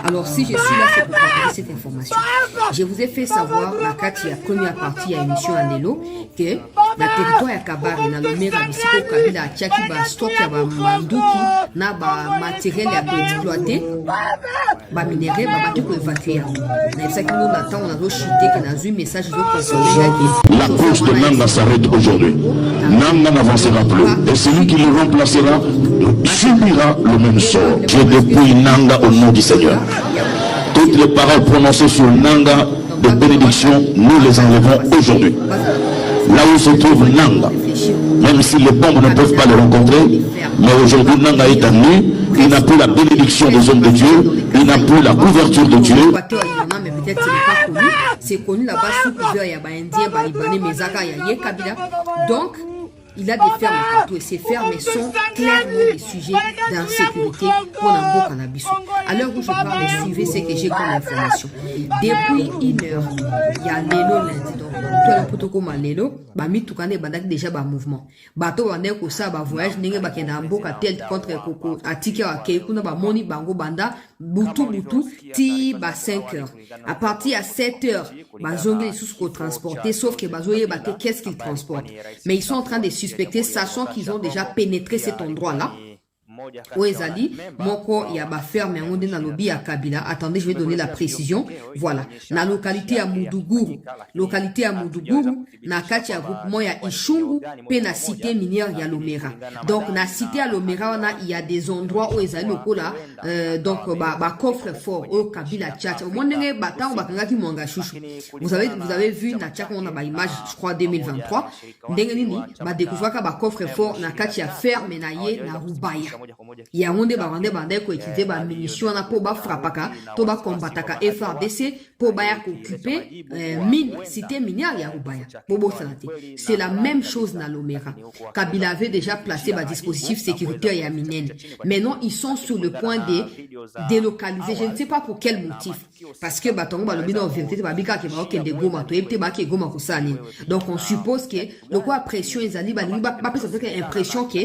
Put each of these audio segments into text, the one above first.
Alors, si je suis là, c'est pour partager cette information. Je vous ai fait savoir, la première partie à l'émission à Lelo, que la territoire ya Kabare, na Lomera, Bisiko, Kabila, Tchaki, ba stock ya ba manduki, na ba matériel ya ko exploiter, ba minéraux, ba batu ko évacuer. Na ça qui nous attend, on a do chuter que na un message de la course de Nanga s'arrête aujourd'hui. Nanga n'avancera plus. Et celui qui le remplacera subira le même sort. Je dépouille Nanga au nom du Seigneur. Toutes les paroles prononcées sur Nanga de bénédiction, nous les enlevons aujourd'hui. Là où se trouve Nanga, même si les bombes ne peuvent pas le rencontrer, mais aujourd'hui Nanga est à nu, il n'a plus la bénédiction des hommes de Dieu, il n'a plus la couverture de Dieu. C'est connu là-bas sous couvert, il y a des Indiens, des Libanais, Mezaka, il y a Kabila. Donc, il a des fermes partout et ces fermes sont clairement des sujets d'insécurité pour l'embo cannabis. À l'heure où je parle, suivez ce que j'ai comme information. Depuis 1 heure, il y a Lelo lundi. Donc, tout le protocole Lelo, Bami Toukane Badak déjà un mouvement. Bateau Bande Kosa, voyage, Ninge Bakenda Mboka tel contre Koko, Atike Keikuna, Moni Bango Banda, Boutou, Ti, 5 heures. À partir à 7 heures, Bazongue les sous transportés, sauf que Bazoye Baté, qu'est-ce qu'ils transportent? Mais ils sont en train de suspecter, sachant qu'ils ont déjà pénétré cet endroit-là. Ouezali, Moko, il y a ba ferme, on est dans le lobby à Kabila. Attendez, je vais donner la précision. Voilà. La localité à Moudougourou, na kati ya groupement ya Ishungu, pe na cité minière ya Lomera. Donc, na cité à Lomera, il y a des endroits où ils ont là, donc, ba coffre fort, au Kabila Tchatch. Au moins, vous avez vu, na Tchak, on a ba image, je crois, 2023. Ndengenini, ba découvrir ka ba coffre fort, na kati ya ferme, na ye, na Rubaya. Il y a un débat qui a utilisé des munitions pour frapper, pour combattre FRDC, pour occuper mine, cité minière à Rubaya. C'est la même chose dans l'Omera. Kabila avait déjà placé un dispositif sécuritaire à Minen. Maintenant, ils sont sur le point de délocaliser. Je ne sais pas pour quel motif. Parce que donc on suppose que le quoi pression les alliés impression que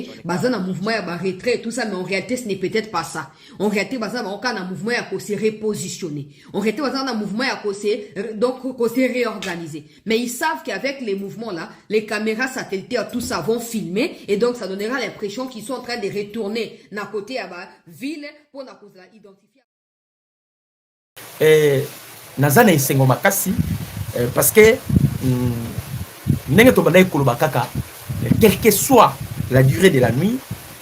un mouvement à retrait tout ça, mais en réalité ce n'est peut-être pas ça. En réalité un mouvement à se repositionner. En réalité un mouvement à se réorganiser. Mais ils savent qu'avec les mouvements là, les caméras satellitaires tout ça vont filmer et donc ça donnera l'impression qu'ils sont en train de retourner d'un côté à la ville pour identifier. Nazana isengo makasi parce que quelle que soit la durée de la nuit,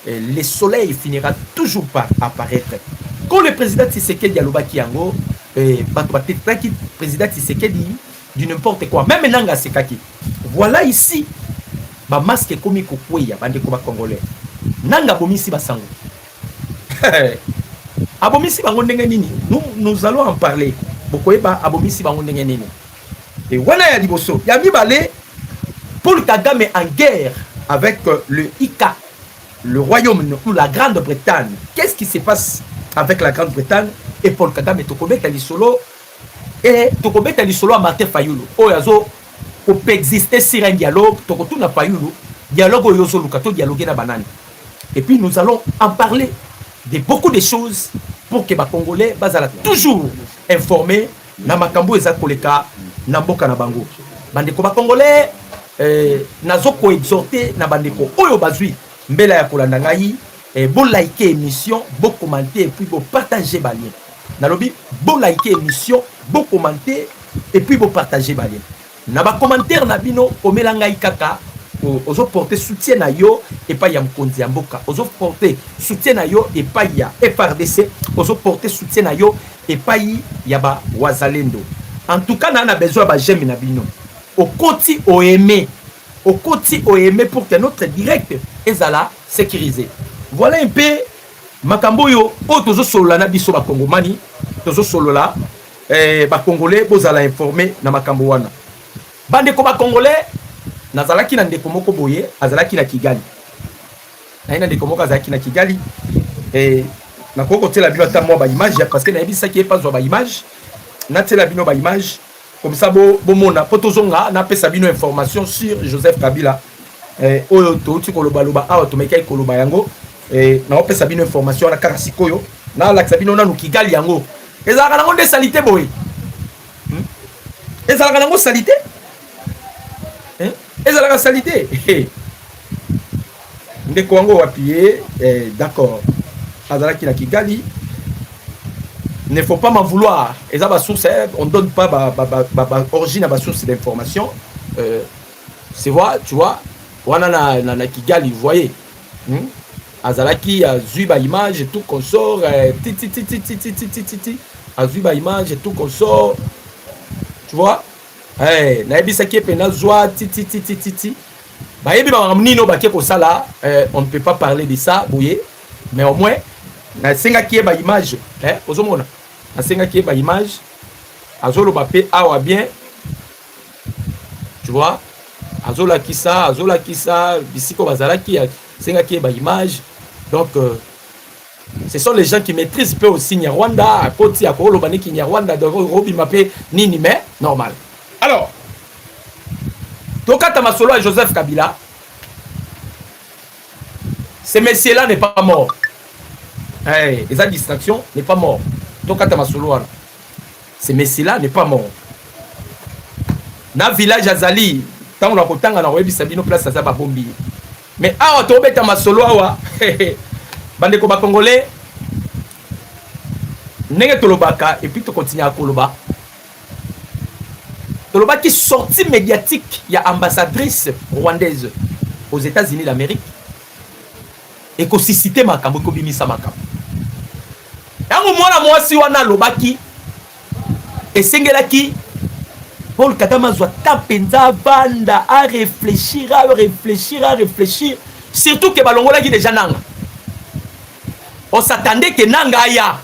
le soleil finira toujours par apparaître. Quand le président Tshisekedi alobaki yango, le président Tshisekedi dit n'importe quoi, même Nanga Sekaki. Voilà ici, ba masque komi kokweya bande ko ba congolais. Nanga bomisi basango. Abomisi bango ndenge nini? Nous allons en parler. Bokoyeba abomisi bango ndenge nini? Et wana ya liboso, ya mibale Paul Kagame en guerre avec le ICA, le royaume ou la Grande-Bretagne. Qu'est-ce qui se passe avec la Grande-Bretagne et Paul Kagame tokobeta lisolo et tokobeta lisolo à Martin Fayulu. Oyazo peut exister sur un dialogue, tokotuna Fayulu, dialogue oyozo lukato dialoguer na banane. Et puis nous allons en parler de beaucoup de choses pour que les Congolais bazala toujours informés na makambo eza koleka na mboka na bango. Bandeko ba Congolais nazoko exhorter na bandeko oyo bazui mbela ya kolanda ngai bo liker émission, bo commenter et puis bo partager ba lien. Nalobi bo liker émission, bo commenter et puis bo partager ba lien. Na ba commentaire na bino omela ngai kaka ozo porter soutien na yo et pas ya mkonzi ya mboka, ozo porter soutien na yo et pas ya FRDC, ozo porter soutien na yo et pas ya ba wazalendo. En tout cas, on a besoin de j'aime na bino. Au côté au aimé pour que notre direct est là sécurisé. Voilà un peu makambo yo o tozo solo na biso ba kongomani, tozo solo la ba congolais bozala informé na makambo wana. Bande ko ba congolais nazalaki na ndeko moko boye azalaki na Kigali. Na ndeko moko azalaki na Kigali na koko tela bino ta mo ba image parce que na yebisa ki pas zo ba image. Na tela bino ba image comme ça bo mona potozonga na pesa bino information sur Joseph Kabila oyo to ti koloba loba awa to mekai koloba yango na pesa bino information na karasikoyo na la sabino na Kigali yango ezalaka nango nde salité boye ezalaka nango salité ezalaka salité ndeko wango wapiye d'accord azalaki na Kigali. Ne faut pas m'en vouloir. Et ça, source, on ne donne pas origine à ma source d'information. C'est vrai, tu vois. On a na Kigali, vous voyez. Azalaki a Zuba image et tout qu'on sort. A Zuba image et tout qu'on sort. Tu vois. Naibisaki pena zoa on ne peut pas parler de ça, vous voyez. Mais au moins, na senga qui est image, ozomona. Na senga qui est image, azolo bapé awa bien. Tu vois? Azola kisa, bisiko bazala qui senga qui est image. Donc ce sont les gens qui maîtrisent peu aussi Nyarwanda, à côté à Kolo Baniki Nyarwanda de Robi Mapé Nini mais normal. Alors, Tokata Masolo et Joseph Kabila, ce messieurs-là n'est pas mort. Et sa distraction n'est pas mort. Donc, ce messie-là n'est pas mort. Dans le village Azali, tant on a autant on a rebi Sabino place à Zababombi. Mais ah, on tombe dans ma solo awa. Bande ko ba congolais. Nenge tolobaka et puis tu continues à koloba. Toloba qui sortie médiatique, il y a ambassadrice rwandaise aux États-Unis d'Amérique. Et ko sisité makambo ko bimisa makambo. Yango mwana mwasi wana lobaki esengelaki Paul Kagame azwa tapenza banda à réfléchir surtout que balongola ki déjà nanga. On s'attendait que nanga aya.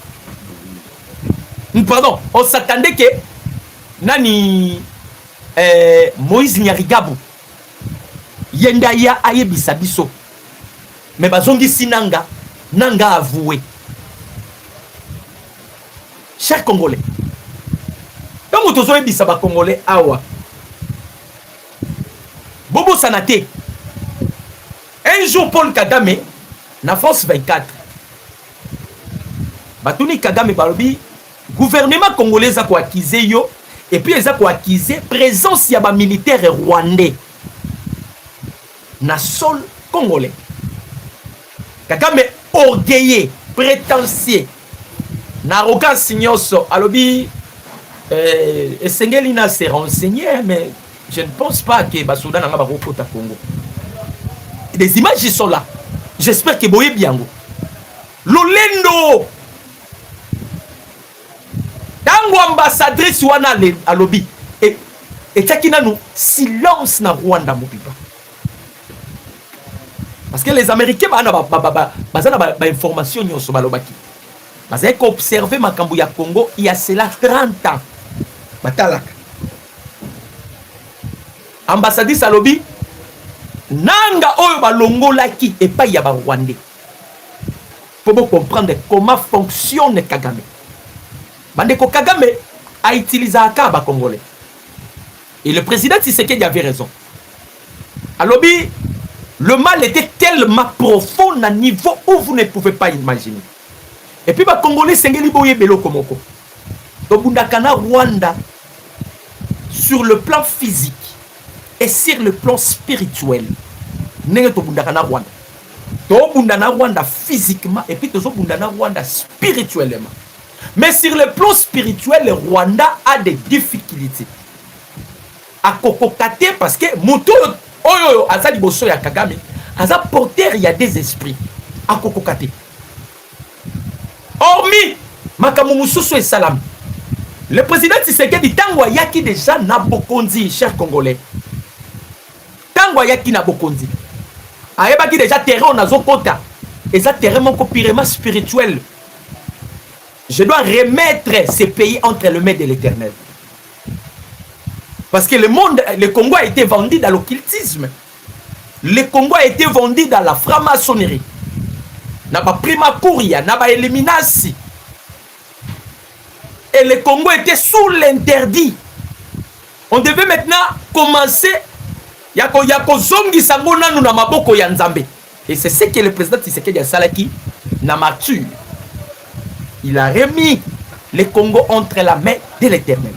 Pardon, on s'attendait que nani Moïse Nyarigabu yenda ya ayebisa biso. Mais bazongi sinanga nanga avoué. Chers Congolais, quand vous avez dit ça, Congolais, awa, Bobo Sanate, un jour Paul Kagame, na France 24, Batouni Kagame Balobi, gouvernement congolais a acquisé yo, et puis ils ont acquisé présence y a militaire rwandais, na sol congolais. Kagame orgueilleux, prétentieux. Naroka Signoso, alobi, Esengeli n'a se renseigné, mais je ne pense pas que Basoudan n'a pas beaucoup à Congo. Les images sont là. J'espère que Boye Biango. Lolendo! Tango ambassadrice wana alobi. Et Tchakina nous, silence na Rwanda Mopipa. Parce que les Américains, ils information sur Balobaki. Vous avez observé Makambu ya Congo il y a cela 30 ans. Batalak. Ambassadrice Salobi, Nanga oyo balongolaki et pas ya ba Rwandais. Faut comprendre comment fonctionne Kagame. Bandeko Kagame a utilisé un cas congolais. Et le président Tshisekedi avait raison. Alobi, le mal était tellement profond à un niveau où vous ne pouvez pas imaginer. Et puis, les Congolais, c'est un peu komoko. Tobundakana Rwanda, sur le plan physique et sur le plan spirituel. N'est-ce Tobundakana Rwanda. Tobundana Rwanda physiquement et puis Tobundana Rwanda spirituellement. Mais sur le plan spirituel, le Rwanda a des difficultés. À kokokate parce que Moto, oyo, Azali Bosso ya Kagame, Aza porteur, il y a des esprits. À kokokate. Hormis Makamoumussoussou et Salam, le président Tshisekedi Tangwa Yaki déjà Nabokondi, chers Congolais. Tangwa Yaki Nabokondi. Aebaki déjà terrain na Zokota. Et ça terrain mon copirement spirituel. Je dois remettre ces pays entre les mains de l'Éternel. Parce que le Congo a été vendu dans l'occultisme. Le Congo a été vendu dans la franc-maçonnerie. Naba prima couria, naba eliminasi. Et le Congo était sous l'interdit. On devait maintenant commencer. Yako zongi sangona nous na maboko ya Nzambe. Et c'est ce que le président Tshisekedi a salaki na mature. Il a remis le Congo entre la main de l'Éternel.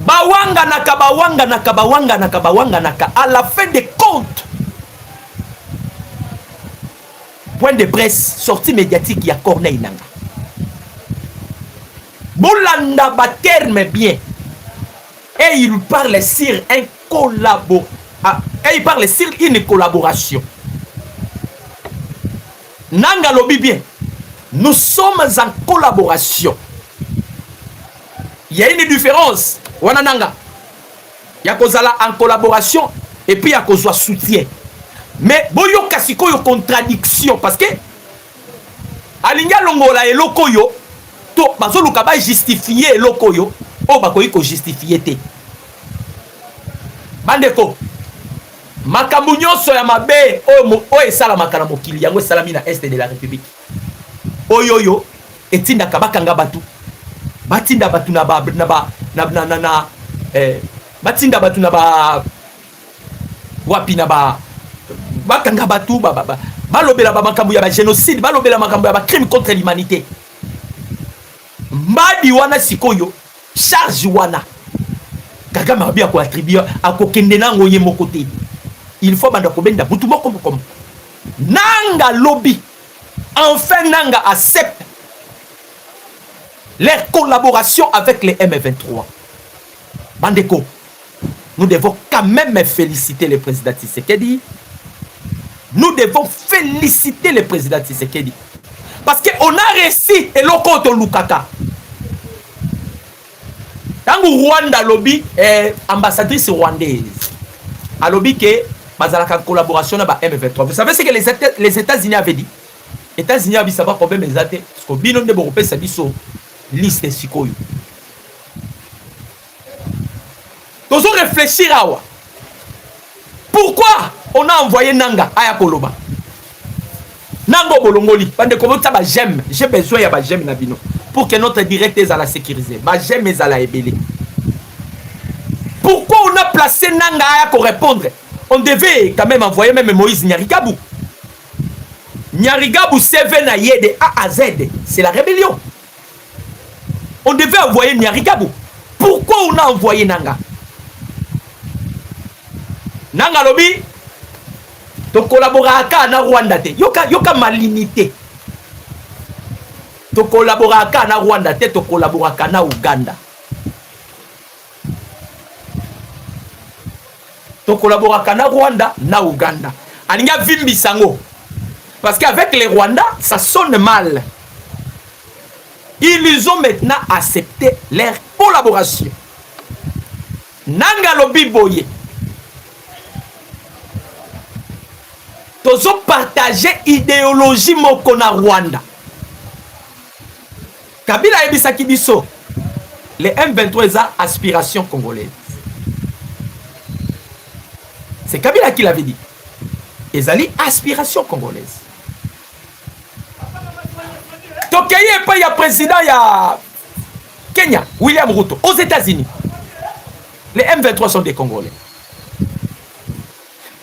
Bawanga naka, bawanga naka, bawanga naka, bawanga naka. À la fin des comptes, point de presse, sortie médiatique, il y a Corneille Nanga. Bolanda ba terme bien. Et il parle sur un et il parle sur une collaboration. Nanga lobi bien. Nous sommes en collaboration. Il y a une différence. Wana nanga. Il y a kozala en collaboration et puis il y a kozwa soutien. Mais boyo kasiko yo contradiction parce que alinga longola eloko yo to bazo luka ba justifier eloko yo o bakoyi ko justifier te. Bandeko makambu nyonso ya mabe o esala makana mokili yango salami na est de la République. Oyoyo etinda kabakanga batu. Batinda batu na ba batinda batu na ba wapi na ba bakanga batu balobela ba makambu ya ba génocide, balobela makambu ya ba crime contre l'humanité. Mbadi wana sikoyo charge wana Kagame a bien ko attribuer a ko kende nango ye moko te. Il faut banda ko benda butu moko comme nanga lobby. Enfin nanga accepte leur collaboration avec les M23. Bandeko, nous devons quand même féliciter le président Tshisekedi. Nous devons féliciter le président Tshisekedi. Parce qu'on a réussi et l'okoto Lukaka. Dans le Rwanda lobby, ambassadrice rwandaise, a lobby que bazalaka collaboration avec M23. Vous savez ce que les États-Unis avaient dit? Les États-Unis avaient dit savoir combien de parce que binom de Européens ça dit sur liste sikoyo. Nous allons réfléchir à quoi. Pourquoi on a envoyé Nanga à Koloba? Nango Bolongoli, parce que j'aime, j'ai besoin de j'aime Nabino pour que notre directeur soit sécurisé. J'aime les ala ébélé. Pourquoi on a placé Nanga à répondre? On devait quand même envoyer même Moïse Nyarigabou. Nyarigabou CV na yé de A à Z, c'est la rébellion. On devait envoyer Nyarigabou. Pourquoi on a envoyé Nanga? Nanga lobi to collaboraka na Rwanda te. Yoka malinité. To collaboraka na Rwanda te, to collaboraka na Uganda. To collaboraka na Rwanda na Uganda. Aninga vimbi sango. Parce qu'avec les Rwandais, ça sonne mal. Ils ont maintenant accepté leur collaboration. Nanga lobi boye. Ils ont partagé idéologie moko na Rwanda. Kabila ebisaki biso. Les M23 ont aspiration congolaise. C'est Kabila qui l'avait dit. Ils ont aspiration congolaise. Tokeye pas ya président ya Kenya, William Ruto, aux États-Unis. Les M23 sont des Congolais.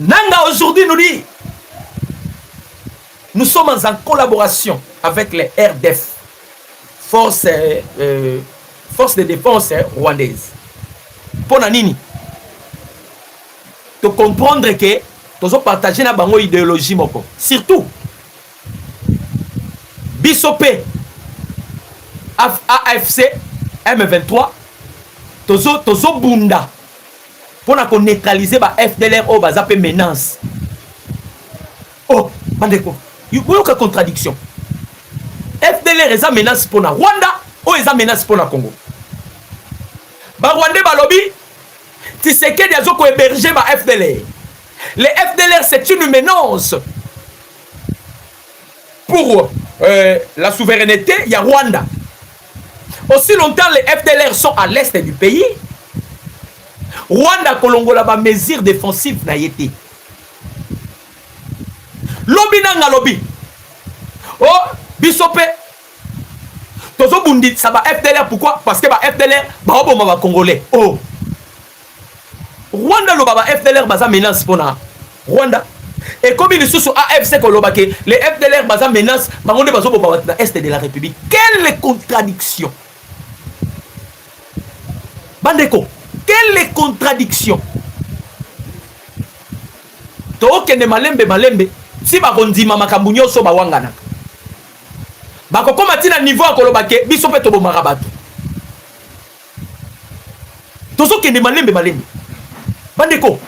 Nanga aujourd'hui nous dit, nous sommes en collaboration avec les RDF, force de défense rwandaise. Pour nanini, de comprendre que nous avons partagé na bango idéologie moko. Surtout Bissopé, AFC, M23, Tozo Bunda, pour neutraliser la FDLR au bazapé menace. Oh, bandeko, il y a une contradiction. FDLR est une menace pour la Rwanda ou est une menace pour le Congo. Ba Rwanda balobi, Tshisekedi a zoko héberger ba FDLR. Les FDLR c'est une menace pour la souveraineté, il y a Rwanda. Aussi longtemps les FDLR sont à l'est du pays, Rwanda kolongola ba mesure défensive na yete. Lobby nanga lobby. Oh, Bissopé. Tozo bundi ça va FDLR pourquoi? Parce que ba FDLR ba oboma ba congolais. Oh. Rwanda lo ba FDLR baza menace pour na Rwanda. Et comme il est sous AFC Kolobake, les FDLR baza menace, bangonde bazo bo dans l'est de la République. Quelle contradiction! Bandeko, quelle contradiction! Toke ne malembe, si bakondima makambu nyonso bawangana. Bakokoma tina niveau ya Kolobake, biso pe tobo marabatu. Tozoke ne malembe. Bandeko,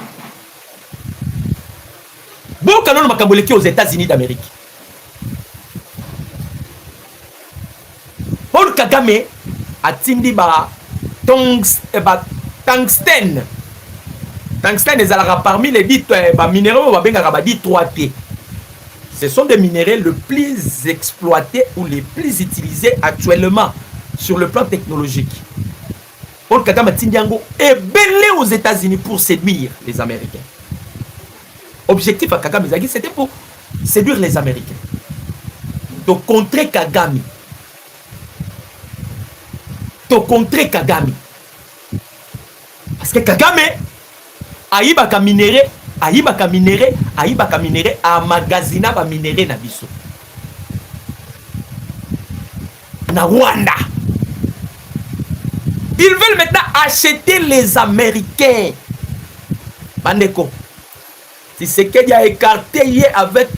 bon canon makamboleki aux États-Unis d'Amérique. Paul Kagame a tindi tungstène. Tungstène est parmi les dits minéraux va bien dit 3T. Ce sont des minéraux les plus exploités ou les plus utilisés actuellement sur le plan technologique. Paul Kagame a tindi est belé aux États-Unis pour séduire les Américains. Objectif à Kagame Zagi, c'était pour séduire les Américains. De contrer Kagame. Parce que Kagame aïbaka minéré, a magazina ba minéré na biso. Na Rwanda. Ils veulent maintenant acheter les Américains. Bandeko. Si c'est qu'il y a écarté avec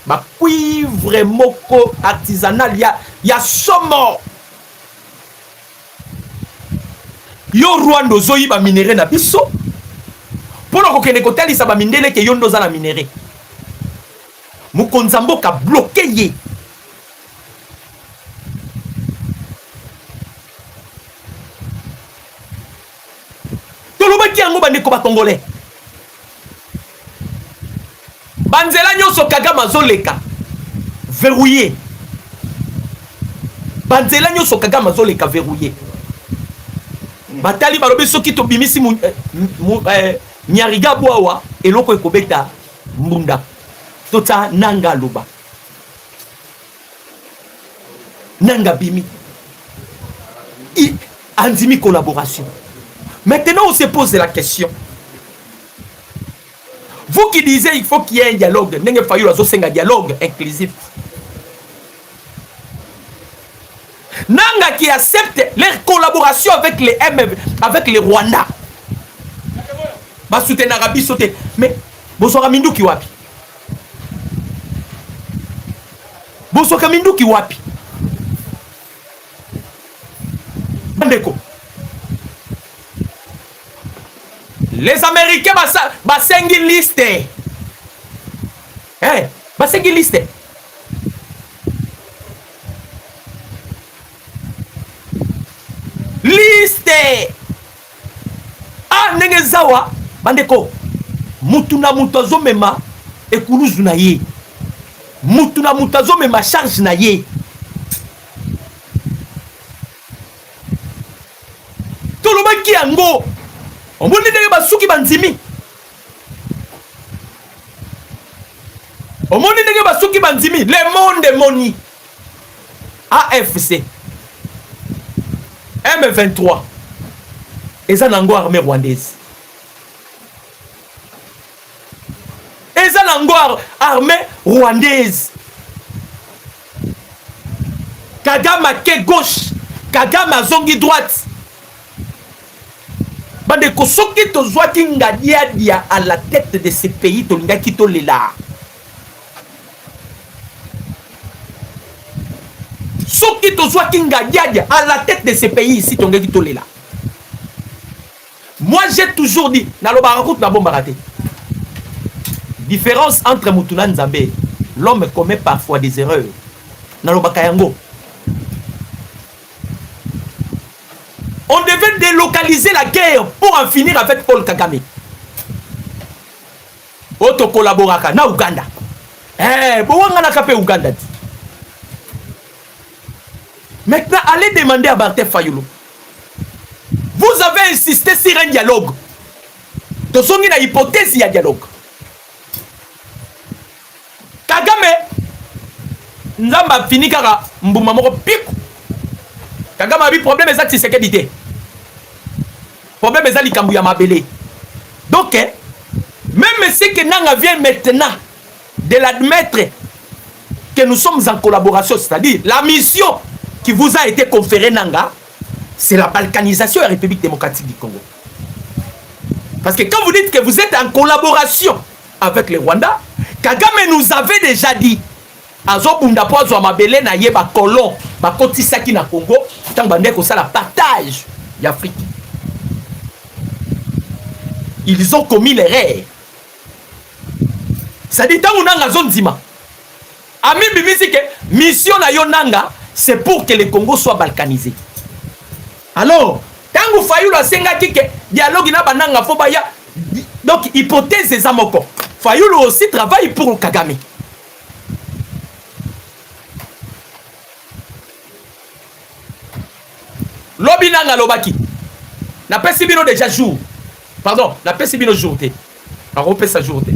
ma cuivre moko artisanal, il y a somo. Yo Rwanda zoyi ba minéré na biso. Pour le kokene kotali sa ba mindele ke yondo za na minéré. Mukonzambo ka bloqué ye. Tolobaki yango bandeko ba congolais. Banzela nyonso Kagame azoleka verrouillé. Banzela nyonso Kagame azoleka verrouillé. Batali balobi soki to bimisi nyariga bwawa eloko ekobeta mbunda. Tota nanga loba. Nanga bimi. Andimi collaboration. Maintenant on se pose la question. Vous qui disiez il faut qu'il y ait un dialogue, n'engé failli un dialogue inclusif. Nanga qui accepte leur collaboration avec les avec les Rwandais. Ba soutenir Arabi sauté. Mais Bosoka Mindu ki wapi? Bosoka Mindu ki wapi? Bandeko. Les Américains basengi liste. Basengi liste. Liste. Ah nenge zawa bandeko. Mutuna mutazo mema ekuluzu na ye. Mutuna mutazo mema charge na ye. Tolobaki yango. On va dire basuki banzimi. On va dire basuki banzimi. Le monde moni. AFC. M23. Et ça nango armée rwandaise. Et ça nango armée rwandaise. Kagame ke gauche. Kagame zongi droite. Bandeko soki tozwaki Ngadiadia à la tête de ce pays tolingaki tolela. Soki tozwaki Ngadiadia à la tête de ce pays ici tolingaki tolela. Moi j'ai toujours dit naloba rakout na bomba raté. Différence entre Mutuna Nzambe, l'homme commet parfois des erreurs. Naloba kayango. On devait délocaliser la guerre pour en finir avec Paul Kagame. Auto collaboraka na Uganda. Bowanga kape Uganda. Maintenant, allez demander à Barthé Fayulu. Vous avez insisté sur un dialogue. De son hypothèse, il y a dialogue. Kagame, Nzamba fini kara mbuma moko piku. Kagame a eu problème avec sa sécurité. Problème avec likambu ya mabele. Donc, même si que Nanga vient maintenant de l'admettre que nous sommes en collaboration, c'est-à-dire la mission qui vous a été conférée, Nanga, c'est la balkanisation de la République démocratique du Congo. Parce que quand vous dites que vous êtes en collaboration avec le Rwanda, Kagame nous avait déjà dit, azobunda po azwa mabele na ye ba colon ba kotisaki na Congo, tant bande ko ça la partage d'Afrique. Ils ont commis l'erreur. Ça dit tant on a zone dima. Ami bimisi que mission na yo nanga, c'est pour que le Congo soit balkanisé. Alors, tant vous Fayulu asenga ki que dialogue na bananga fo baya. Donc hypothèse des amoko. Fayulu aussi travaille pour Kagame. Lobi nanga lobaki. Na pesi bino déjà jour. Pardon, na pesi bino jour te. Na repé sa jour te.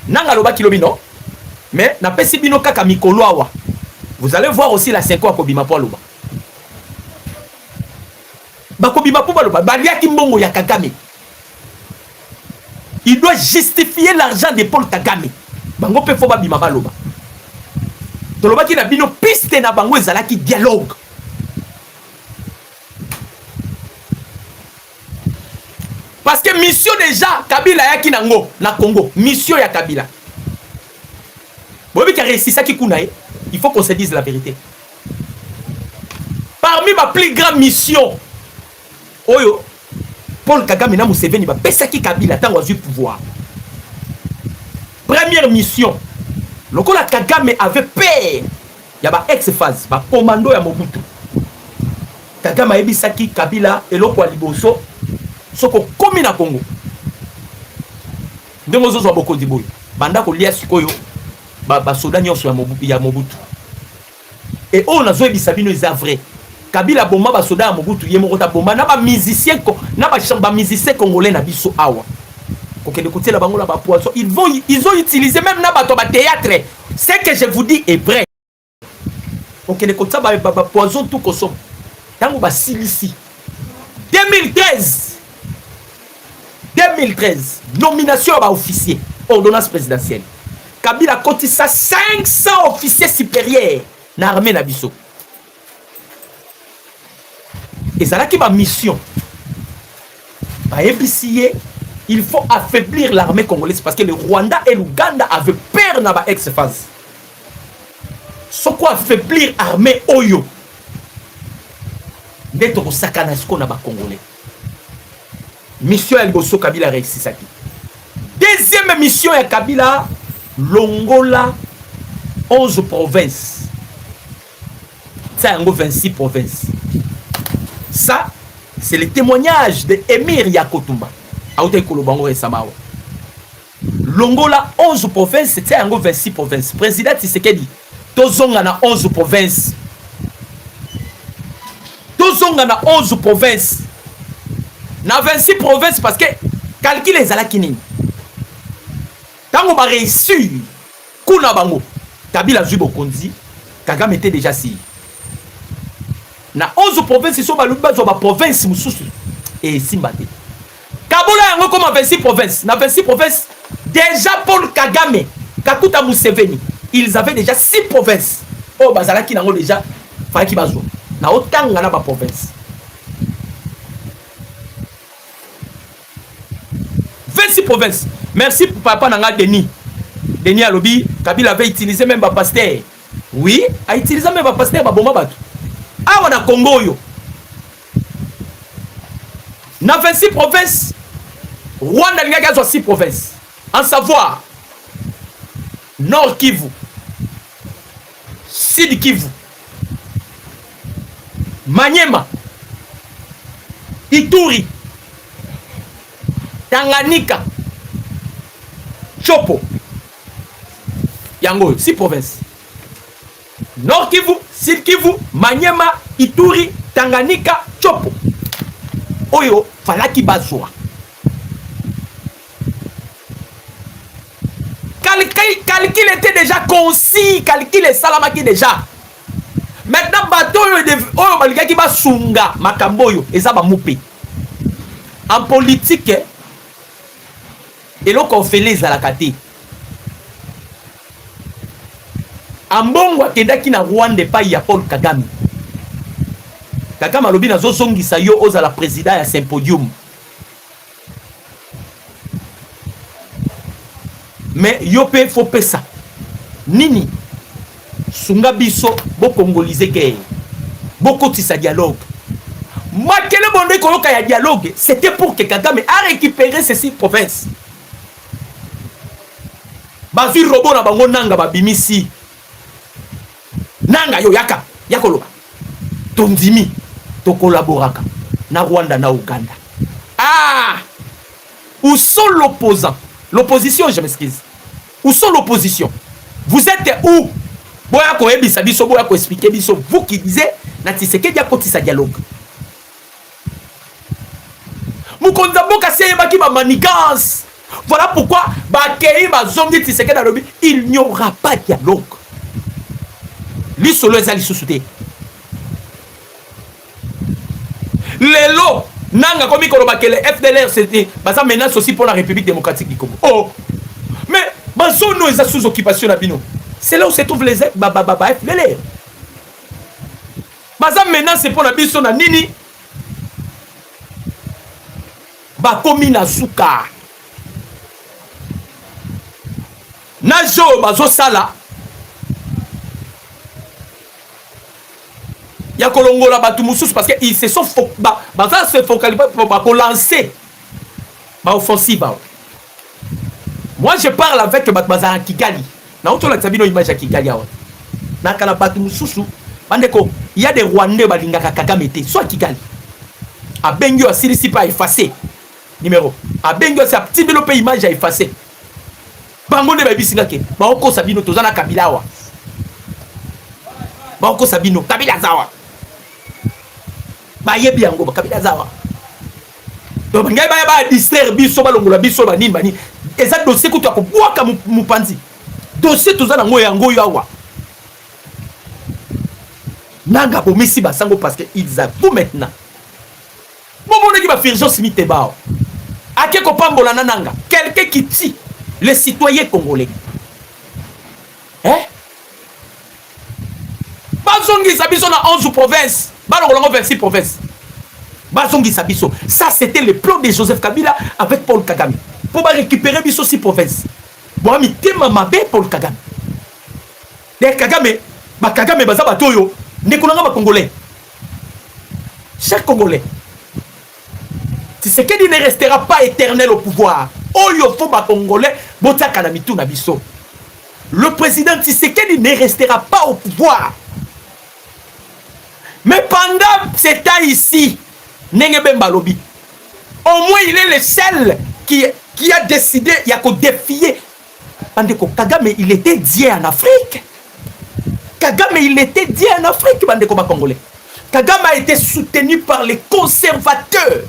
Nanga lobaki lobi non. Mais na pesi bino kaka mikolo awa. Vous allez voir aussi la 5 ans kobima po loba. Ba kobima po loba, ba liaki mbongo ya Kagame. Il doit justifier l'argent de Paul Kagame. Bango pe fo ba bima ba loba. To lobaki na bino piste na bango ezalaki dialogue. Parce que mission déjà, Kabila yaki nango, na Congo. Mission ya Kabila. Bon, il faut qu'on se dise la vérité. Parmi ma plus grande mission, Oyo, Paul Kagame na Museveni, Pesaki Kabila, tant qu'on a eu pouvoir. Première mission, le Kagame avait peur. Il y a un ex-phase, un commando ya Mobutu. Kagame a ebisaki Kabila et l'autre Liboso. Soko komi na Congo. Ndenge zo zo boko diboy. Banda ko lia sikoyo ba soda nyonso ya Mobutu. Et on a zo ebisa bino eza vrai. Kabila bomba ba soda ya Mobutu ye moko ta bomba na ba musicien ko na ba musicien congolais na biso awa. Ko kende kotela bango la ba poisson. Ils ont utilisé même na ba to ba théâtre. Ce que je vous dis est vrai. Ko kende kotsa ba poisson tout kosom. Tango ba silisi. 2013, nomination à officier, ordonnance présidentielle. Kabila cotisa 500 officiers supérieurs dans l'armée Nabiso. Et ça là qui ma mission. Il faut affaiblir l'armée congolaise parce que le Rwanda et l'Ouganda avaient peur dans la ex-phase. Ce quoi affaiblir l'armée Oyo. D'être au sakanasko na ba Congolais. Mission El Bosso Kabila réussi ça. Deuxième mission ya Kabila, Longola 11 provinces. Ça en 26 provinces. Ça c'est le témoignage de Emir Yakotumba. Aouté Kolobango et Samawa. Longola 11 provinces, c'était en 26 provinces. Président Tshisekedi, tozonga na 11 provinces. Tozonga na 11 provinces. Na 26 provinces parce que calcul les ala kinini. Tango ba réussir kuna bango. Kabila Zubo Konzi, Kagame était déjà si. Na 11 provinces ils sont baluba zo ba province mususu et Simbate. Kabola yango comme 26 provinces. Na 26 provinces déjà Paul Kagame, Kakuta Museveni, ils avaient déjà 6 provinces. Oh bazala ki nango déjà fallait ki bazo. Na otanga na ba province. 26 provinces. Merci pour papa Nanga Denis. Denis Alobi, Kabila avait utilisé même ma pasteur. Oui, a utilisé même ma pasteur, ma bomba batu. Ah, on a Congo yo. Dans 26 provinces, Rwanda a 6 provinces. En savoir, Nord Kivu, Sud Kivu, Maniema, Ituri, Tanganyika, Chopo. Yango, 6 provinces. Nord Kivu, Sud Kivu, Maniema, Ituri, Tanganyika, Chopo. Oyo, falaki bazwa. Calcul était déjà concis, calcul est salamaki déjà. Maintenant, bateau oyo balikaki basunga makambo yo, eza ba moupe. En politique, et l'on fait les à la kate. ambongo akendaki na Rwanda pa ya Paul Kagame. Kagame alobi nazozongisa yo ozala président ya Symposium. Mais yo pe faut pesa. Nini sunga biso bo congolise ke boko tisa dialogue. Makele bonde koloka ya dialogue, c'était pour que Kagame a récupéré ces 6 provinces. Bazui robo na bango nanga babimisi. Nanga yo yaka yakoloba. Tondimi to collaboraka na Rwanda na Uganda. Ah! Où sont l'opposant? L'opposition, je m'excuse. Où sont l'opposition? Vous êtes où? Boya ko ebisa biso, boya ko expliquer biso. Vous qui disiez na Tshisekedi ya kotisa dialogue. Mukonza boka seye baki ba manigance. Voilà pourquoi bakei ba zongi Tshisekedi na lobi, il n'y aura pas de dialogue. Li solo ezali susute. Lelo nanga komi koloba que le FDLR c'était basa menace aussi pour la République démocratique du Congo. Oh, mais bazono eza sous occupation na bino. C'est là où se trouvent les FDLR. Basa menace pour la biso na nini? Ba komi na suka. Najo bazo sala. Il y a Kolongola Batumoussous parce qu'ils se sont focalisés pour lancer l'offensive. Moi je parle avec Batmazara Kigali. Il y a des Rwandais qui Kagame soit Kigali. A Bengio a Silisi pas effacé. Numéro. A Bengio c'est un petit développé image à effacer. Bangonde Babisingake. Baoko Sabino Tozana Kabilawa. Baoko Sabino Kabila Zawa. Baye biango bakabila zawa donc ngai ba distraire biso balongola biso banini bani eza dossier kutu akobwaka mupanzi dossier tozana ngo yango yawa nanga bomisi basango parce que ils avouent maintenant bon qui va faire urgence mite bao ake ko pambola nanga quelqu'un qui tue les citoyens congolais hein bazongi sabiso na 11 provinces. 26 provinces. Bazongi Sabiso. Ça, c'était le plan de Joseph Kabila avec Paul Kagame. Pour récupérer Biso 6 provinces. Bon, mais tema mabe Paul Kagame. Les Kagame, Kagame Bazaba Toyo, ne connaît pas Congolais. Chers Congolais, Tshisekedi ne restera pas éternel au pouvoir. Oyo Foba Congolais, Bota Kanamitu Nabiso. Le président Tshisekedi ne restera pas au pouvoir. Mais pendant ce temps ici, Nengebemba Balobi, au moins il est le seul qui a décidé, il y a qu'à défier. Bandeko, Kagame, il était Dieu en Afrique. Kagame, il était Dieu en Afrique, Bandeko Congolais. Kagame a été soutenu par les conservateurs.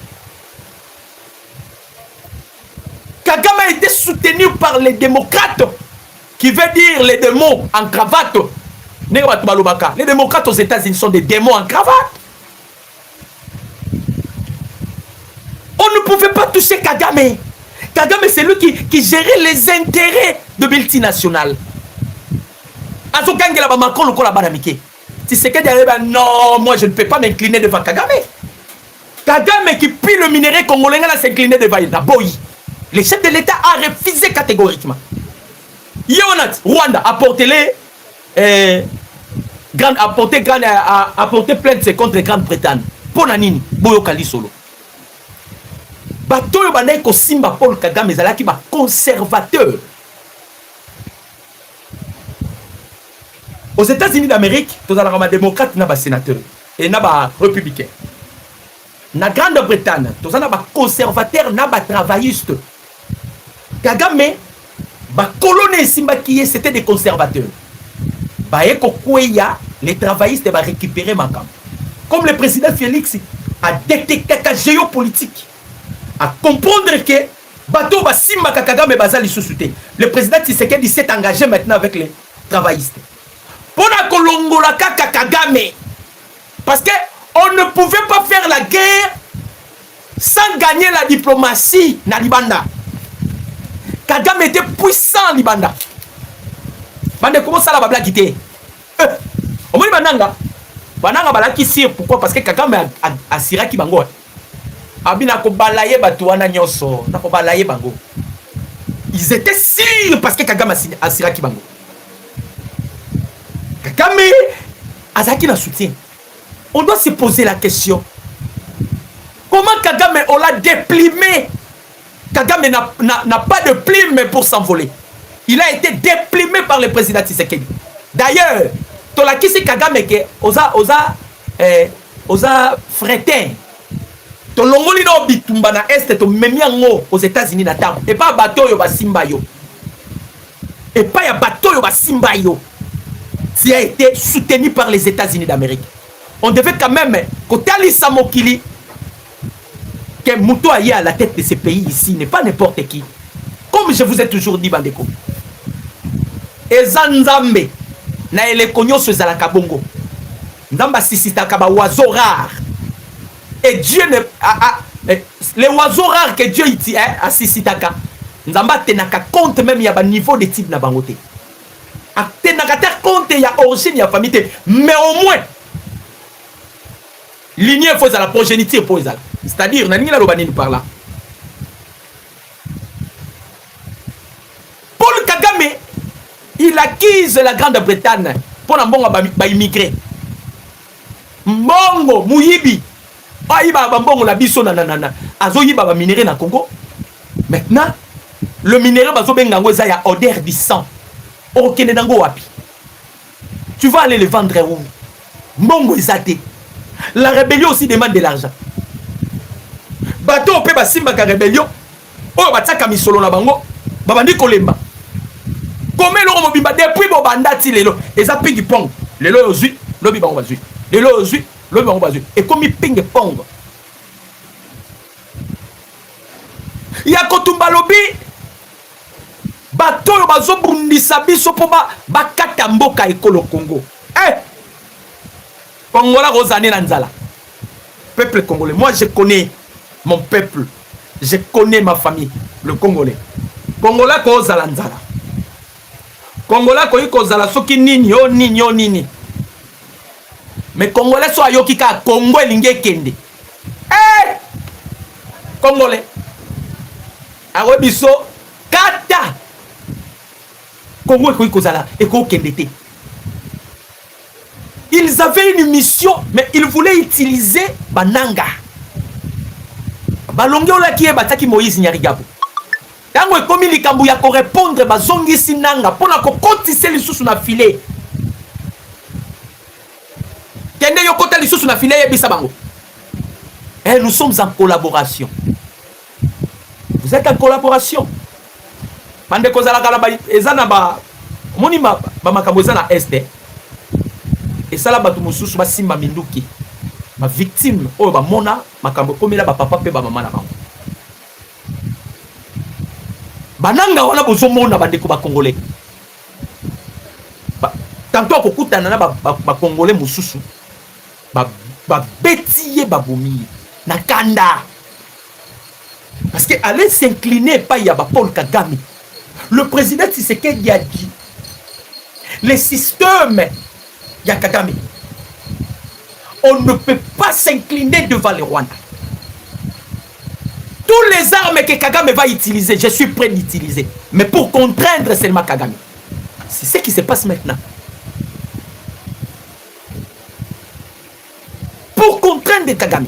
Kagame a été soutenu par les démocrates, qui veut dire les démons en cravate. Les démocrates aux États-Unis sont des démons en cravate. On ne pouvait pas toucher Kagame. Kagame, c'est lui qui gérait les intérêts de multinationales. Non, moi je ne peux pas m'incliner devant Kagame. Kagame qui pille le minerai congolais, s'incliner devant Boyi. Le chef de l'État a refusé catégoriquement. Yonat, Rwanda, apportez-les. Apporter plainte contre Grande-Bretagne. Pour Nanini, Boyo Kali Solo. Batoyo Banaï ko Simba Paul Kagame Zalaki ba conservateur. Aux États-Unis d'Amérique, tous les démocrates n'a pas sénateur et n'a pas républicain. Na Grande-Bretagne, tous les conservateurs n'a pas travailliste. Kagame, ba colonie Simba qui c'était des conservateurs. Les travaillistes vont récupérer ma camp. Comme le président Félix a détecté la géopolitique, à comprendre que bateau va Simba Kagame bazali sous-souté. Le président Tshisekedi s'est engagé maintenant avec les travaillistes. Pour la Kolongola Kagame, parce que on ne pouvait pas faire la guerre sans gagner la diplomatie na Libanda. Kagame était puissant Libanda. Bande comment ça la babla quitter? bananga balaki sir pourquoi parce que Kagame asiraki bango abina ko balaye batuana nyoso na ko balaye bango ils étaient sûrs parce que Kagame asiraki bango Kagame azaki na soutien. On doit se poser la question. Comment Kagame on l'a déplimé? Kagame n'a pas de plume pour s'envoler. Il a été déplimé par le président Tshisekedi. D'ailleurs, tolaki si Kagame ke oza fretin. Tolongoli no bitumba na est to memiango aux États-Unis na tam. Et pas bateau yo ba simba yo. Et pas ya bateau yo ba simba yo. Qui a été soutenu par les États-Unis d'Amérique. On devait quand même, Kotali Samokili, que Mouto aille à la tête de ce pays ici, n'est pas n'importe qui. Comme je vous ai toujours dit, Bandeko. Et Zanzambe, na elekonyo se zalaka bongo. Nzamba sisitaka ba oiseau rare. Et Dieu ne les oiseaux rares que Dieu iti a sisitaka. Nzamba tenaka compte même ya ba niveau de type na bangote. Tenaka compte ya origine ya famille, mais au moins lignée faut la progéniture pour ça. C'est-à-dire nani la lobani nous parle là. Paul Kagame il acquise la Grande-Bretagne pour la mbongo ba immigrer. Mbongo muyibi. Ayiba ba mbongo la biso na azo yiba ba minerai na Congo. Maintenant le minerai bazo benga ngo za ya odeur du sang. Tu vas aller le vendre où? Mongo Izate. La rébellion aussi demande de l'argent. Bateau pe ba simba ka rébellion. Oh bataka misolo na bango. Babandi kolemba. Comme le mobimba depuis bo bandati lelo. Eza ping pong. Lelo ozui, lobi bango bazui. Lelo ozui, lobi bango bazui. Et comme ping pong. Ya kotumba lobi. Bato bazo bundisa biso po bakata mboka ekolo Congo. Congola Rosane Nanzala. Peuple congolais. Moi je connais mon peuple. Je connais ma famille, le Congolais. Congola ko zala nzala. Congola ko iko zala soki nini o nini o nini. Mais Congolais so ayoki ka Congo elinge kende. Congolais. Awe biso kata Congo et ils avaient une mission, mais ils voulaient utiliser Bananga. Balongo la qui est bataki Moïse Nyarigabo. Tango e komi likambu ya ko répondre bazongi sinanga pona ko kotise lisusu na filet. Kende yo kota lisusu na filet yebisa bango. Et nous sommes en collaboration. Vous êtes en collaboration. Mande kozala kala ba ezana ba moni ba makambo ezana este et sala batu mususu ba simba minduki ma victime oyo ba mona makambo komela ba papa pe ba mama na bango bananga wana bozo mona bandeko ba congolais tantôt kokutana na ba congolais mususu ba betiye ba bomi na kanda parce que aller s'incliner pas ya ba Paul Kagame. Le président Tshisekedi a dit le système Yakagame, on ne peut pas s'incliner devant les Rwandais. Toutes les armes que Kagame va utiliser, je suis prêt d'utiliser. Mais pour contraindre seulement Kagame. C'est ce qui se passe maintenant. Pour contraindre Kagame.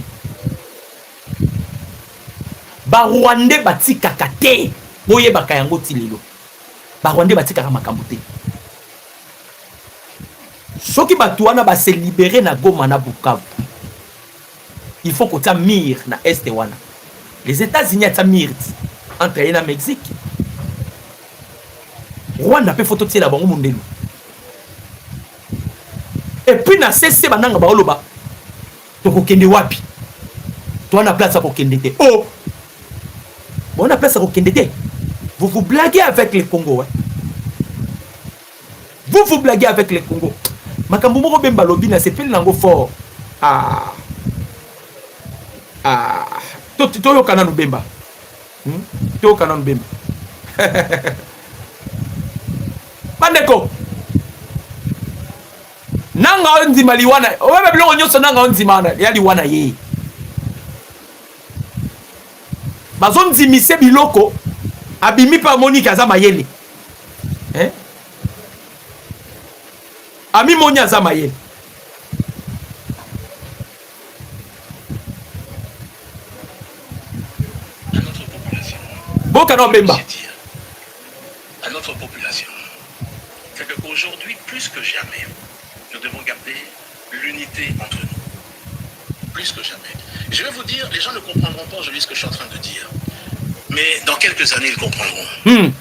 Ba Rwandais bati kakate. Boye bakayango tilelo. Ba Rwandais bati kakamakambo te. Soki batuana ba se libérer na Goma na Bukavu. Il faut que tu mire na Est wana. Les États-Unis ont mir entre eux et le Mexique. Rwanda peut photo la bango mundelu. Et puis na cesse bananga ba oloba. Toko kende wapi? Toi na place pour kende te. Oh. Bon na place pour kende te. Vous vous blaguez avec les Congo. Hein? Vous vous blaguez avec les Congo. Makambo moko bemba lobi na sepeli nango fort. Toyo kana nubemba. Toyo kana nubemba. Bandeko. nanga ondima liwana owe bilongo nyonso nanga ondima ya liwana ye bazondimise biloko abimi pa Monique aza mayele ami moni aza mayele Bokano Bemba à notre population, c'est qu'aujourd'hui, plus que jamais, nous devons garder l'unité entre nous. Plus que jamais. Je vais vous dire, les gens ne comprendront pas aujourd'hui ce que je suis en train de dire. Mais dans quelques années, ils comprendront.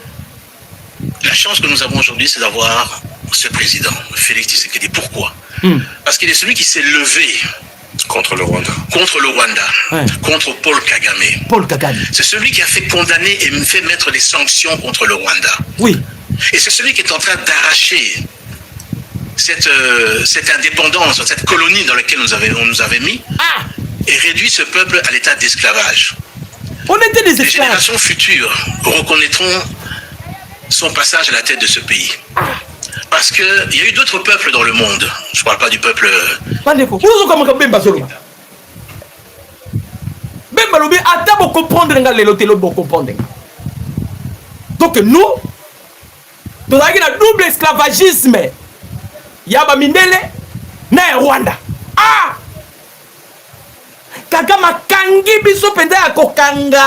La chance que nous avons aujourd'hui, c'est d'avoir ce président, Félix Tshisekedi. Pourquoi? Parce qu'il est celui qui s'est levé contre le Rwanda. Contre le Rwanda. Contre Paul Kagame. Paul Kagame. C'est celui qui a fait condamner et fait mettre des sanctions contre le Rwanda. Oui. Et c'est celui qui est en train d'arracher cette indépendance, cette colonie dans laquelle on nous avait mis, et réduit ce peuple à l'état d'esclavage. On était des esclaves. Les générations futures reconnaîtront son passage à la tête de ce pays. Parce qu'il y a eu d'autres peuples dans le monde. Je ne parle pas du peuple... Donc nous, nous avons un double esclavagisme. Yaba Mindele, na Rwanda. Kagama kangi biso penda ya kokanga.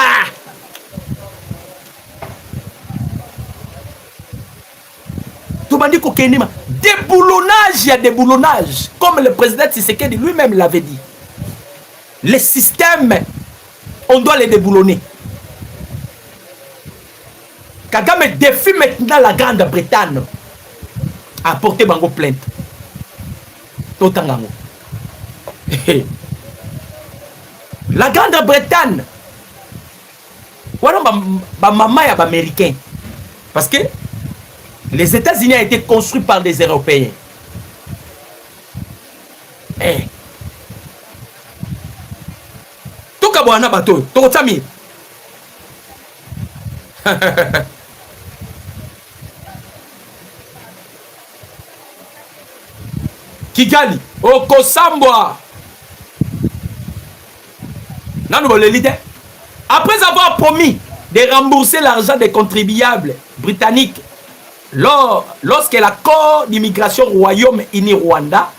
Tubandi kokenima. Déboulonnage, il y a déboulonnage. Comme le président Tshisekedi lui-même l'avait dit. Les systèmes, on doit les déboulonner. Kagame défie maintenant la Grande-Bretagne à porter bango plainte. Totangango. La Grande-Bretagne, voilà ma maman et américain. Parce que les États-Unis ont été construits par des Européens. Tout kabouana bateau, tout tami. Kigali, Okosambwa. Après avoir promis de rembourser l'argent des contribuables britanniques lorsque l'accord d'immigration Royaume-Uni-Rwanda,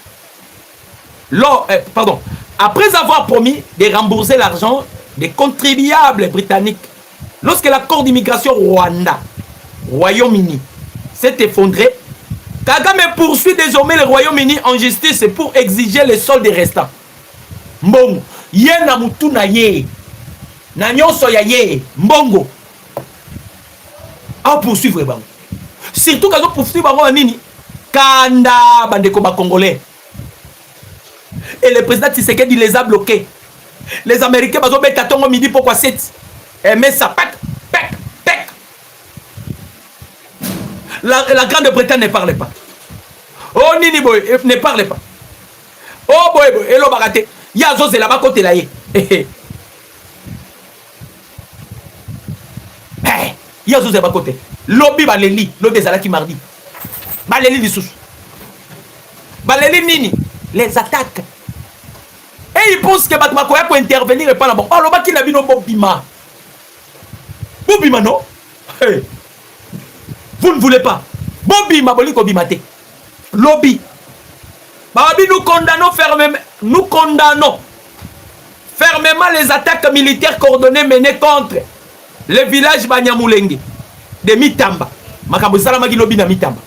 après avoir promis de rembourser l'argent des contribuables britanniques, lorsque l'accord d'immigration Royaume-Uni s'est effondré, Kagame poursuit désormais le Royaume-Uni en justice pour exiger les soldes restants. Mbongo, ye na mutu na ye, na nyonso ya ye, mbongo. A poursuivre bango. Surtout quand on poursuit bango nini, kanda bandeko ba congolais. Et le président Tshisekedi les a bloqués. Les Américains bazo beta tongo midi pourquoi 7. Mais ça pack. La Grande-Bretagne ne parlait pas. Oh nini boy, ne parlait pas. Oh boy, hello baraté. Yazo c'est là-bas côté là. Yazo c'est là-bas côté. Lobby baleli, lobby zalaki mardi. Baleli di sous. Baleli nini? Les attaques. Et ils pensent que Batmakoya peut intervenir et pas là-bas. Oh l'oba qui n'a vu non Bobima. Bobima non? Hey. Vous ne voulez pas. Bobby Maboli Kobimate. Lobby. Babi, nous condamnons fermement les attaques militaires coordonnées menées contre le village Banyamulenge de Mitamba. Makambo Salamagi Lobby na Mitamba.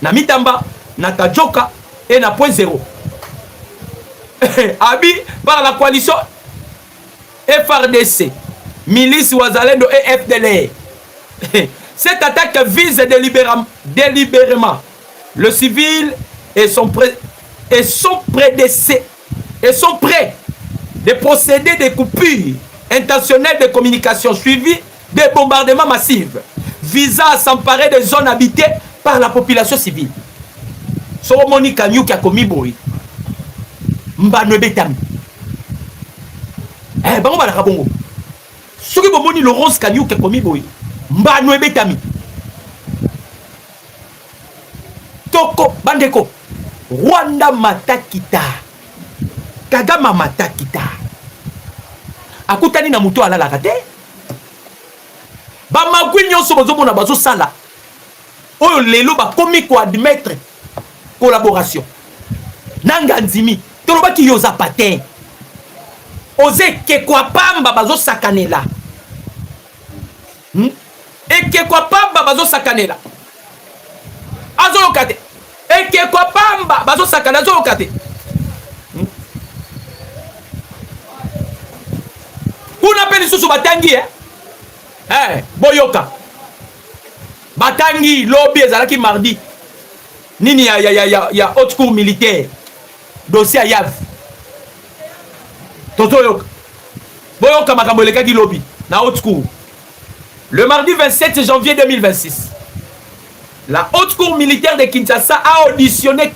Na Mitamba, na Kajoka et na Point Zéro. Abi par la coalition FRDC, Milice Wazalendo et FDLR. Cette attaque vise délibérément le civil et sont prêts de procéder des coupures intentionnelles de communication suivies des bombardements massifs visant à s'emparer des zones habitées par la population civile. Soromoni Kanyu qui a commis boy. Mbano betami. Bango bala kabongo. Soki bomoni Laurence Kanyu qui a commis boy. Mbano betami. Toko bandeko Rwanda matakita. Kagame matakita. Akutani na muto ala la kate. Ba magwi nyonso bozo na bazo sala. Oyo lelo ba komi ko admettre collaboration. Nanga nzimi. Toloba ki yoza patin. Oze ke kwa pamba bazo sakanela. Et ke kwa pamba bazo sakanela. Azo lokate. Et ke kwa pamba bazo sakana azo lokate. Kuna peni susu batangi boyoka. Batangi lobby ezalaki mardi. Nini ya haute cour militaire. Dossier à Yav. Toto yoka. Boyoka makambo elekaki lobby na haute cour. Le mardi 27 janvier 2026. La haute cour militaire de Kinshasa a auditionné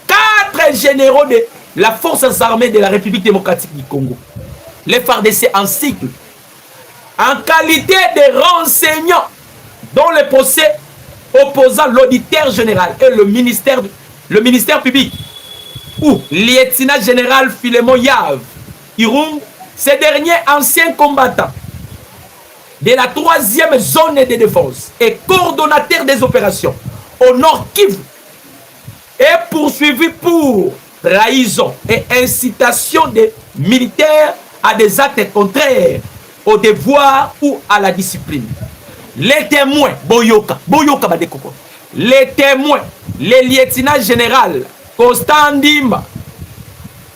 4 généraux de la forces armées de la République démocratique du Congo. Les FARDC en cycle. En qualité de renseignants dont le procès opposant l'auditeur général et le ministère public ou lieutenant général Philémon Yav Irung, ces derniers anciens combattants de la 3e zone de défense et coordonnateur des opérations au Nord Kivu est poursuivi pour trahison et incitation des militaires à des actes contraires au devoir ou à la discipline. Les témoins, Boyoka Badekoko, les témoins, les lieutenants général Constant Ndimba,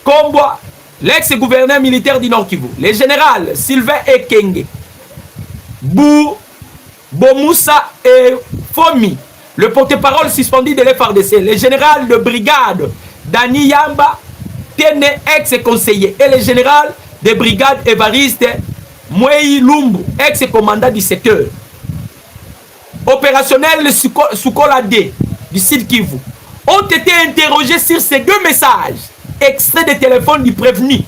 Komboa, l'ex-gouverneur militaire du Nord Kivu, les générales Sylvain Ekenge, Bomoussa et Fomi, le porte-parole suspendu de l'FRDC, les générales de brigade Dani Yamba, Tene, ex-conseiller, et le général de brigade Évariste Mwei Lumbu, ex-commandant du secteur opérationnel Soukola D du Sud Kivu, ont été interrogés sur ces 2 messages extraits des téléphones du prévenu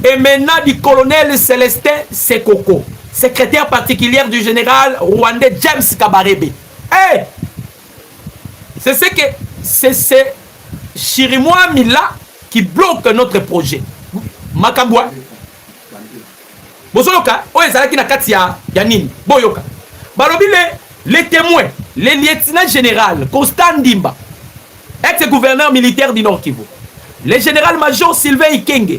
et maintenant du colonel Célestin Sekoko, secrétaire particulière du général rwandais James Kabarebe. Hey! C'est Chirimwa Mila qui bloque notre projet. Makambwa. Bozoyoka, oyezalaki na kati ya nini? Boyoka. Balobi les témoins, les lieutenants général Constant Ndimba, ex-gouverneur militaire du Nord Kivu, le général-major Sylvain Ikenge,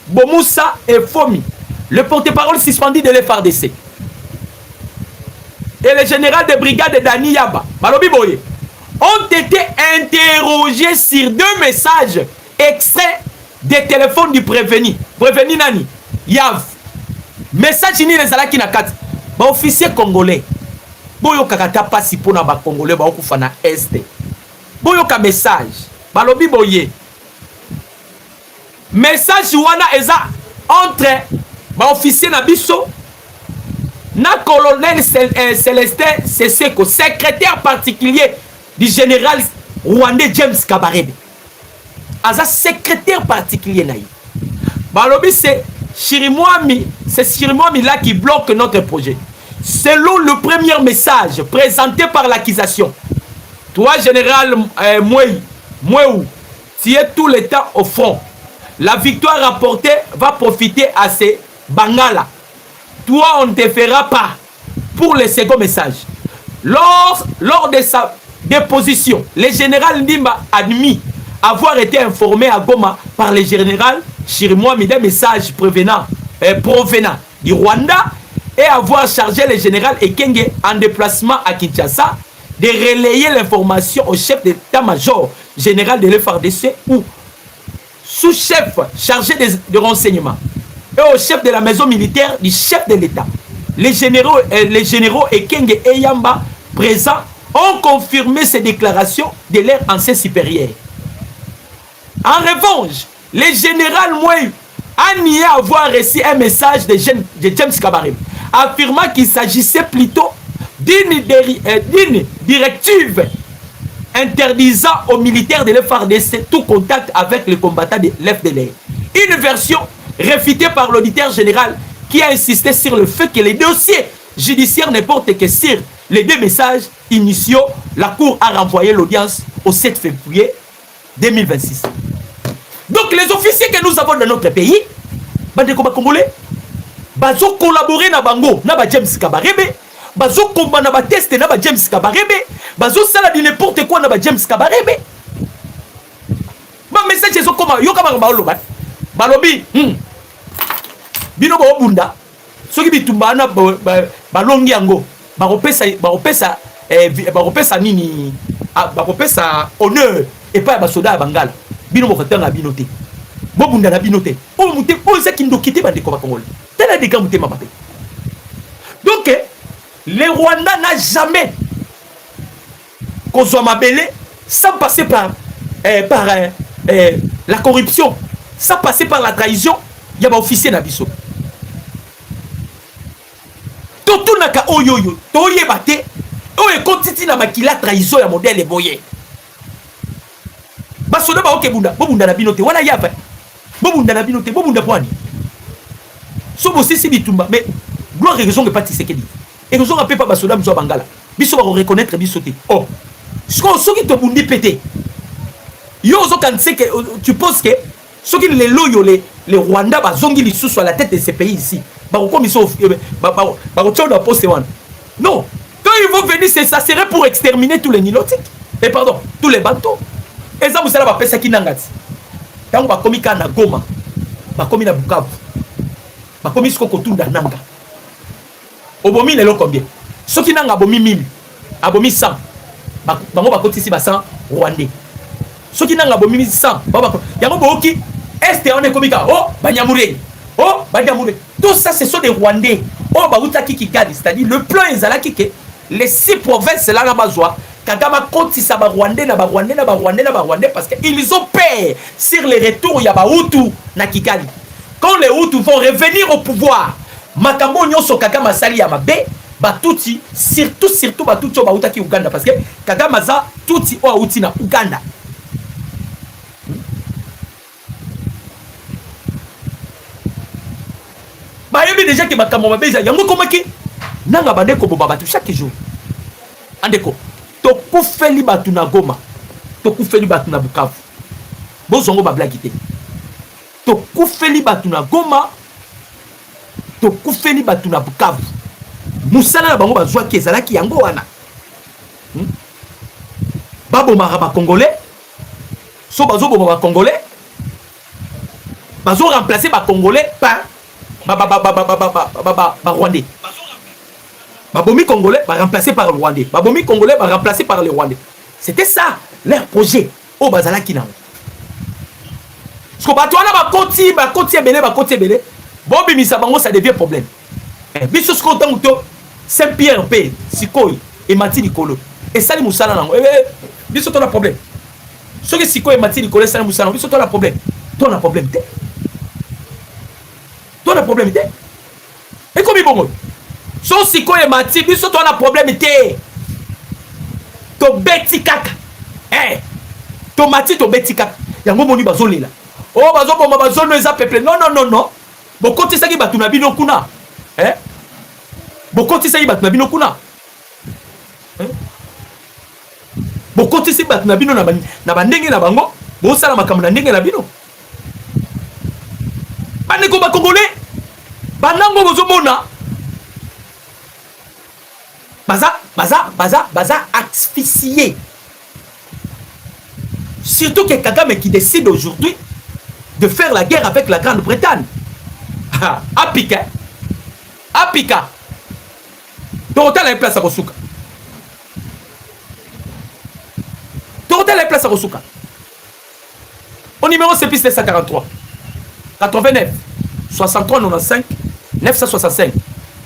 Bomoussa et Fomi, le porte-parole suspendu de l'FRDC, et le général de brigade Dani Yaba, Balobi Boye, ont été interrogés sur 2 messages extraits des téléphones du prévenu. Prévenu Nani? Yav. Message ni ezalaki na kati. Ba officier congolais. Boyo kakata pasi pona ba congolais ba okufa na este. Boyo ka message. Balobi boye. Message wana eza entre ba officier na biso na colonel Célestin Seseko, secrétaire particulier du général rwandais James Kabarebe. Aza secrétaire particulier naï. Balobi c'est Chirimwami là qui bloque notre projet. Selon le premier message présenté par l'accusation, toi général Mweu, tu es tout le temps au front. La victoire rapportée va profiter à ces Bangala. Toi on ne te fera pas. Pour le second message, lors de sa déposition, le général Ndimba admis avoir été informé à Goma par le général Chirimwami des messages provenant du Rwanda et avoir chargé le général Ekenge en déplacement à Kinshasa de relayer l'information au chef d'état-major général de l'FRDC ou sous-chef chargé de renseignement et au chef de la maison militaire du chef de l'État. Les généraux Ekenge et Yamba présents ont confirmé ces déclarations de leur ancien supérieur. En revanche, le général Mweu a nié avoir reçu un message de James Kabarebe, affirmant qu'il s'agissait plutôt d'une directive interdisant aux militaires de l'FRDC tout contact avec les combattants de l'FDLR. Une version réfutée par l'auditeur général qui a insisté sur le fait que les dossiers judiciaires ne portent que sur les 2 messages initiaux. La Cour a renvoyé l'audience au 7 février 2026. Donc les officiers que nous avons dans notre pays, bandeko ba congolais, bazo collaborer na bango, na ba James Kabarebe, bazo komba na ba tester na ba James Kabarebe, bazo sala di n'importe quoi na ba James Kabarebe. Ba message ezo koma yo kama ba loba. Balobi, bino ba obunda. Soki bitumba na balongi yango, ba kopesa nini, ba kopesa honneur et pas ba soda bangala. Bino mo kotanga binoté. Bobunda na binoté. O muté o zaki ndokité bandeko ba Congolais. Tena des gars muté ma papé. Donc les Rwandais n'a jamais kozwa mabele sans passer par la corruption, sans passer par la trahison, il y a ba officier na biso. Tout naka oyoyo, toye bate, oye kontiti na makila trahison ya modèle boye. Basoda ba okebunda, bobunda na binote, wana yafa. Bobunda na binote, bobunda pwani. So bo sisi bitumba, mais gloire et raison que pas Tshisekedi. Et raison appelé pas basoda mzo bangala. Biso ba reconnaître bisoté. Oh. Ce qui te bundi pété. Yo zo kanse que tu penses que ceux qui les loyo les Rwandais ba zongi li sous à la tête de ces pays ici. Ba comme ils sont non. Quand ils vont venir, ça serait pour exterminer tous les nilotiques. Et pardon, tous les bateaux. Et ça, vous allez pas faire qui n'angati. Quand on va commis na Goma, va commis na Bukavu, va commis ce qu'on tourne dans Nanga. Obomi les lots combien? Ceux qui n'ont abomi 1000, abomi 100, on va continuer ici 100 Rwandais. Ceux qui n'ont abomi 100, il y a un peu qui est on est commis oh, Banyamure. Oh, Banyamure. Tout ça, ce sont des Rwandais. Oh, Baoutaki Kikadi, c'est-à-dire le plan Ezalaki que les 6 provinces là na bazwa, Kagama compte ça ba Rwandais na ba Rwandais na ba Rwandais na ba Rwandais parce qu'ils ont peur sur les retours ya ba Hutu na Kigali. Quand les Hutus vont revenir au pouvoir, Makambo nyonso Kagama sali ya mabe, ba tuti surtout ba tuti ba Utaki Uganda parce que Kagama za tuti o Hutu na Uganda. Bah, il y a déjà qui m'a camomé, il y a un comment qui n'a pas de quoi chaque jour. Andeko, to koufeli batu na Goma, to koufeli batu na Bukavu. Bozongo ba blaguité. To koufeli batu na Goma, to koufeli batu na Bukavu. Musala na bango bazwa ki ezalaki yango wana. Babo maraba congolais. So bazo bo ba congolais. Bazo remplacer ba congolais par Rwandais. Babomi congolais va remplacer par le Rwandais. Babomi congolais va remplacer par le Rwandais. C'était ça leur projet au Bazala Kinang. Parce que Batouana va continuer belé. Bobi Misabango ça devient problème. Biso ce qu'on Saint-Pierre P, Sikoy et Mati Nicolo. Et ça les Moussala nango. Biso ton a problème. Ceux qui Sikoy et Mati Nicolo ça les Moussala, biso ton a problème. Ton a problème. Toi le problème était. Et comme il bon. Son siko et mati, biso toi le problème était. To beti kaka. To mati to beti kaka. Yango moni bazoli là. Oh bazo bomba bazolo eza peuple. Non. Bokoti saki batu na bino kuna. Bokoti saki batu na bino kuna. Bokoti saki batu na bino na bandenge na bango. Bo sala makambo na ndenge na bino. Bandeko ba Congolais banango bozomona baza asphyxié. Surtout que Kagame qui décide aujourd'hui de faire la guerre avec la Grande-Bretagne. Apika Total la place à Rosuka. Total la place à Rosuka. Au numéro c'est plus 143 89 63 95 965.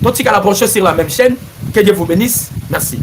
Donc, si vous la prochaine sur la même chaîne, que Dieu vous bénisse. Merci.